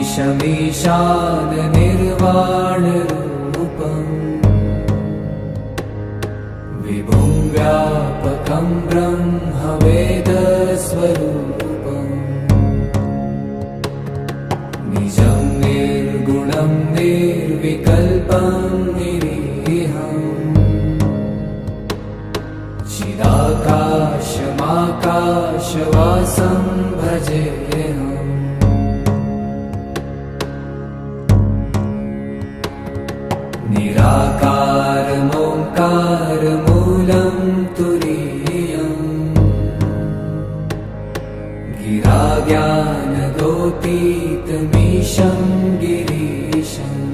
ईशमीशान निर्वाणरूपम् विभुं व्यापकं ब्रह्मवेदस्वरूपम् निजं निर्गुणं निर्विकल्पं निरीहम् चिदाकाशमाकाशवासं भजेऽहम् निराकारमोङ्कारमूलं तुरीयम् गिराज्ञानगोतीतमीशं गिरीशम्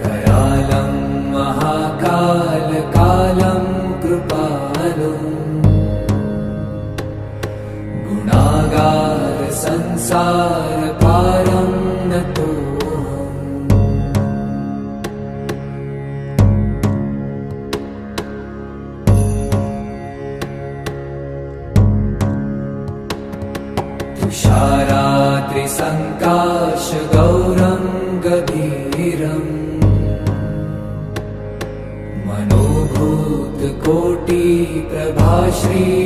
करालं महाकालकालं कृपालुम् गुणागारसंसारपारं नतो तुषारात्रिसङ्काशगौरं गभीरम्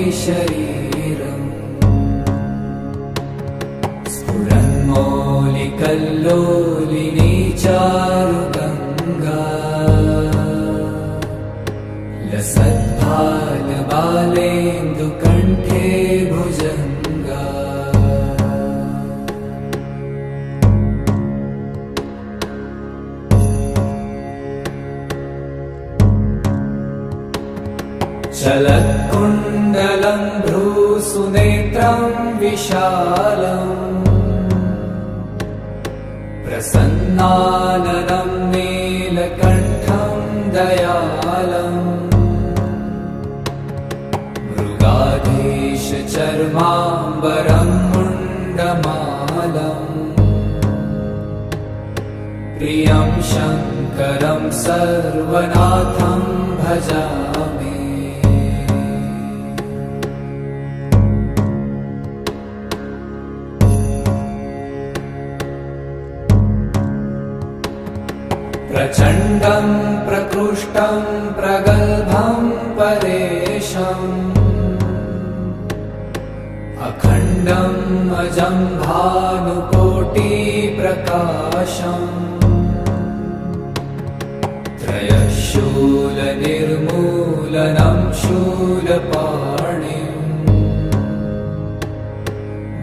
मनोभूतकोटिप्रभाश्रीशरीरम् स्फुरन्मौलिकल्लोलिनी चारुगङ्गा लसद्भालबालेन्दुकण्ठे भुजङ्गा चलत्कुण्डलं भ्रूसुनेत्रं विशालम् प्रसन्नाननं नीलकण्ठं दयालम् मृगाधीशचर्माम्बरं मुण्डमालम् प्रियं शङ्करं सर्वनाथं भजामि प्रचण्डं प्रकृष्टं प्रगल्भं परेशम् अखण्डम् अजं भानुकोटिप्रकाशम् त्रयशूलनिर्मूलनं शूलपाणिम्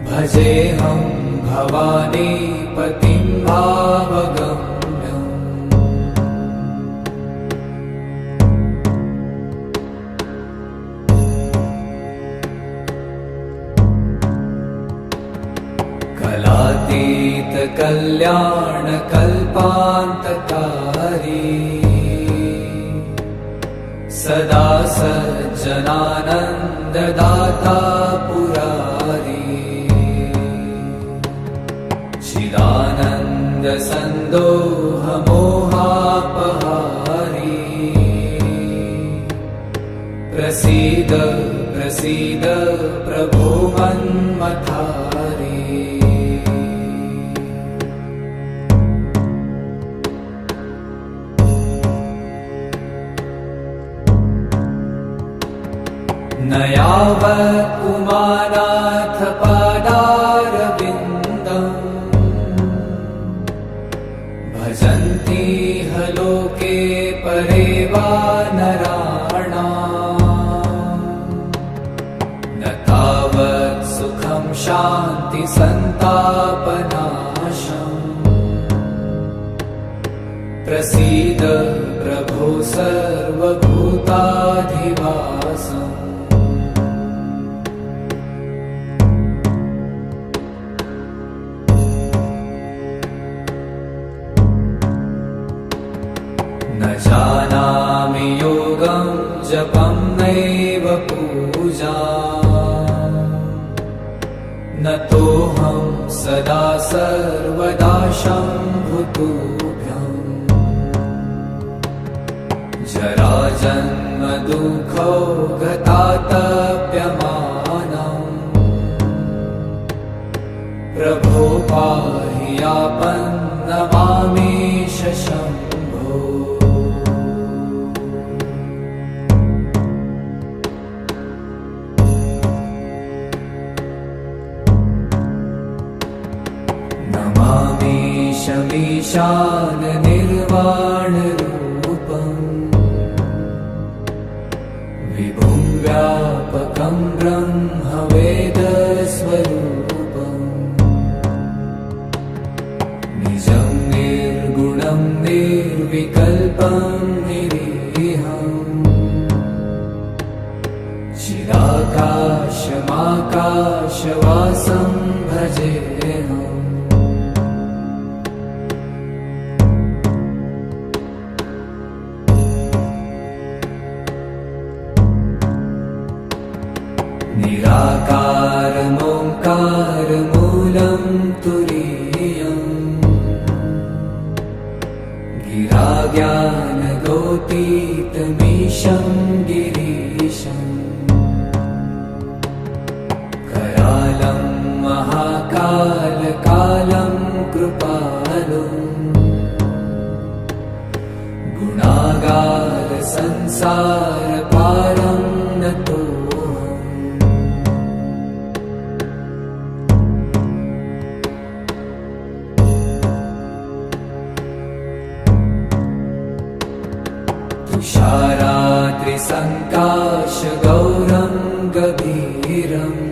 भजेऽहं भवानीपतिं भावगम् कलातीतकल्याणकल्पान्तकारी सदा सज्जनानन्ददाता पुरारी चिदानन्दसन्दोहमोहापहारी प्रसीद प्रसीद प्रभो मन्मथारी न यावत् उमानाथ पादारविन्दम् भजन्ति ह लोके परे वा नराणाम् न तावत् सुखं शान्ति सन्तापनाशम् प्रसीद प्रभो सर्वभूताधिवासम् न जानामि योगं जपं नैव पूजा न तोऽहं सदा सर्वदा शम्भुतुभ्यम् जराजन्म दुःखौ गतातप्यमानम् प्रभो पाहि आपन्नमामीश शम्भो। नमामीशमीशान निर्वाणरूपम् विभुं व्यापकं ब्रह्मवेदस्वरूपम् निजं निर्गुणं निर्विकल्पं निरीहम् चिदाकाशमाकाशवासं भजेऽहम्। निराकारमोङ्कारमूलं तुरीयम् गिराज्ञानगोतीतमीशं गिरीशम् करालं महाकालकालं कृपालुम् गुणागारसंसारपारं नतो। तुषाराद्रिसङ्काशगौरं गभीरम्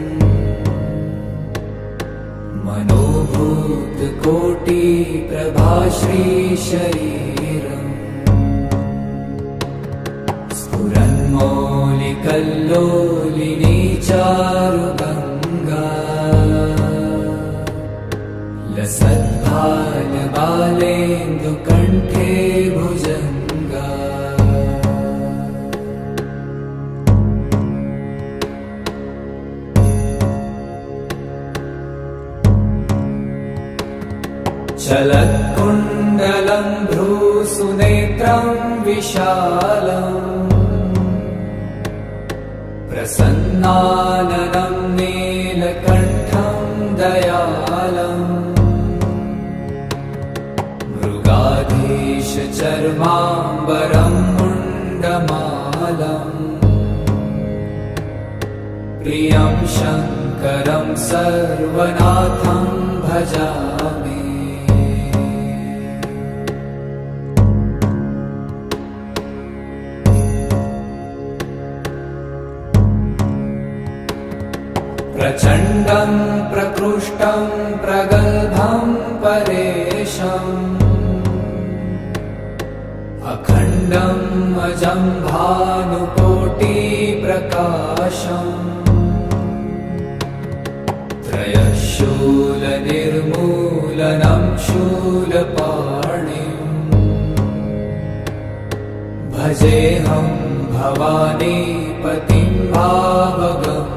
मनोभूतकोटिप्रभाश्रीशरीरम् स्फुरन्मौलिकल्लोलिनी चारुगङ्गा लसद्भालबालेन्दुकण्ठे भुजङ्गा। चलत्कुण्डलं भ्रूसुनेत्रं विशालम् प्रसन्नाननं नीलकण्ठं दयालम् मृगाधीशचर्माम्बरं मुण्डमालम् प्रियं शङ्करं सर्वनाथं भजामि। प्रचण्डं प्रकृष्टं प्रगल्भं परेशम् अखण्डम् अजं भानुकोटिप्रकाशम् त्रयशूलनिर्मूलनं शूलपाणिम् भजेऽहं भवानीपतिं भावगम्।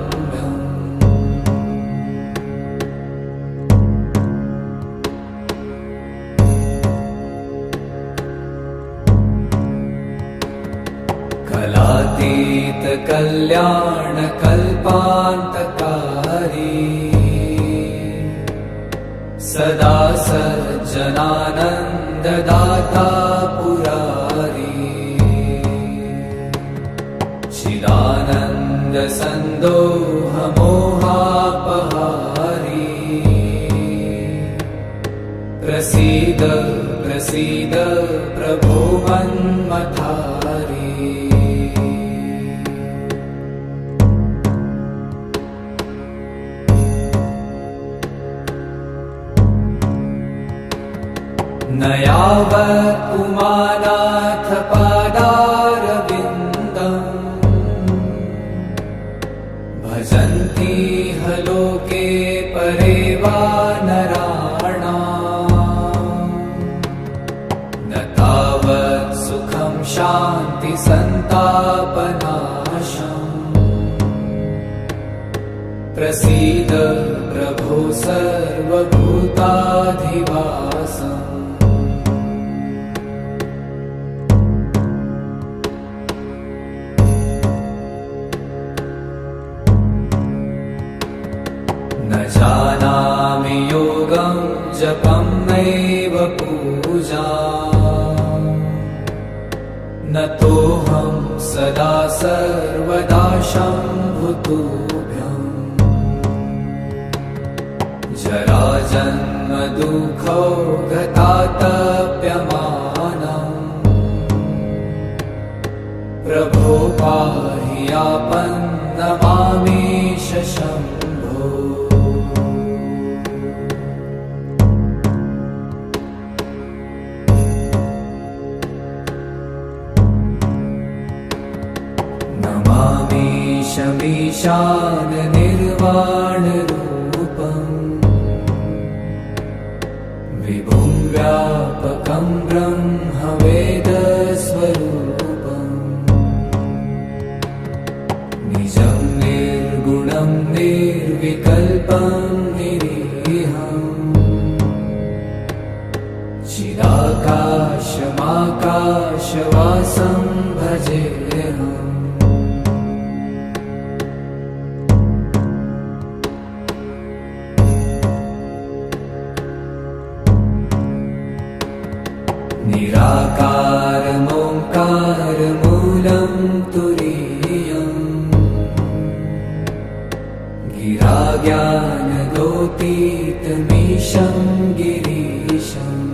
कलातीतकल्याणकल्पान्तकारी सदा सज्जनानन्ददाता पुरारी चिदानन्दसन्दोहमोहापहारी प्रसीद प्रसीद प्रभो मन्मथारी। न यावत् पुमानाथ पादारविन्दम् भजन्ति ह लोके परे वा नराणाम् न तावत् सुखं शान्ति सन्तापनाशम् प्रसीद प्रभो सर्वभूताधिवासम्। न जानामि जपं नैव पूजा न तोऽहं सदा सर्वदा शम्भुतुभ्यं जराजन्म दुःखौ गतातप्यमानम् प्रभो पाहि आपन्नमामीश शम्भो नमामीशमीशान निर्वाणरूपम् विभुं व्यापकं ब्रह्मवेदस्वरूपम् निजं निर्गुणं निर्विकल्पं निरीहम् चिदाकाशमाकाशवासं भजेऽहम् निराकारमोङ्कारमूलं तुरीयम् गिराज्ञानगोतीतमीशं गिरीशम्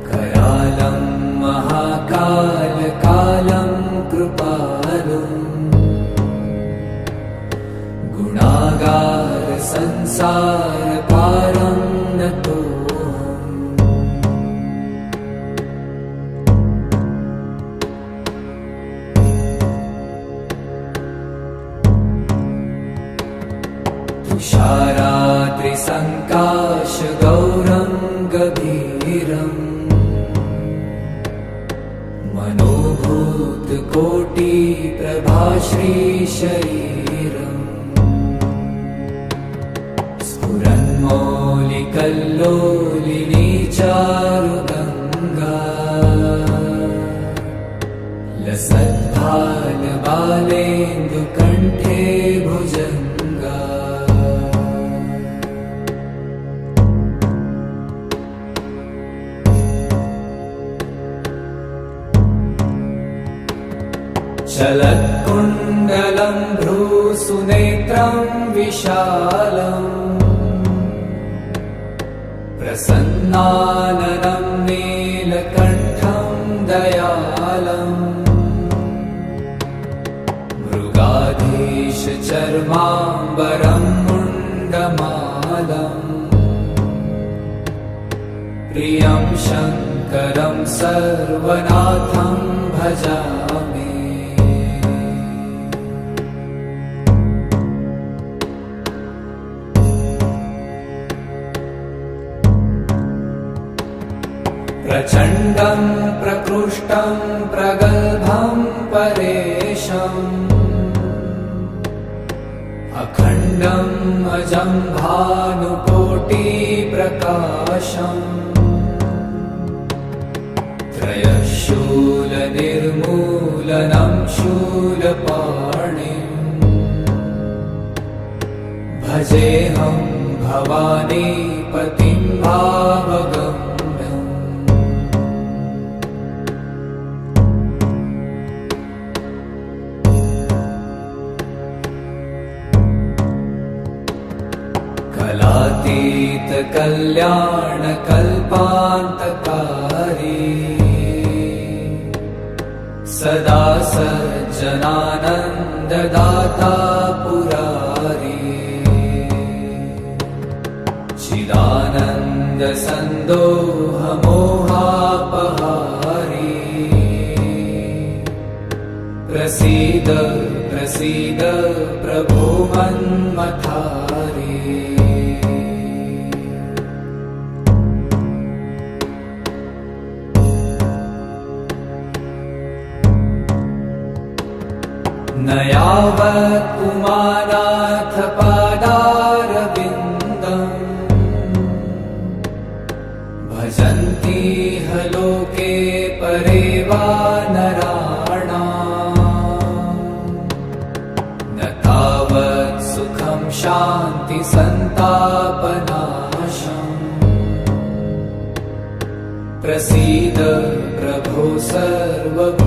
करालं महाकालकालं कृपालुम् गुणागारसंसारपारं नतो तुषाराद्रिसङ्काशगौरं गभीरम् मनोभूतकोटिप्रभाश्रीशरीरम् स्फुरन्मौलिकल्लोलिनी चारुगङ्गा लसद्भालबालेन्दुकण्ठे भुजङ्गा चलत्कुण्डलं भ्रूसुनेत्रं विशालम् प्रसन्नाननं नीलकण्ठं दयालम् मृगाधीशचर्माम्बरं मुण्डमालम् प्रियं शङ्करं सर्वनाथं भजामि प्रचण्डं प्रकृष्टं प्रगल्भं परेशम् अखण्डम् अजं भानुकोटिप्रकाशम् त्रयशूलनिर्मूलनं शूलपाणिम् भजेऽहं भवानीपतिं भावगम् कलातीतकल्याणकल्पान्तकारी सदा सज्जनानन्ददाता पुरारी चिदानन्दसन्दोहमोहापहारी प्रसीद प्रसीद प्रभो मन्मथारी न यावत् पुमानाथ पादारविन्दम् भजन्ति ह लोके परे वा नराणाम् न तावत् सुखं शान्ति सन्तापनाशम् प्रसीद प्रभो सर्वभूताधिवासम्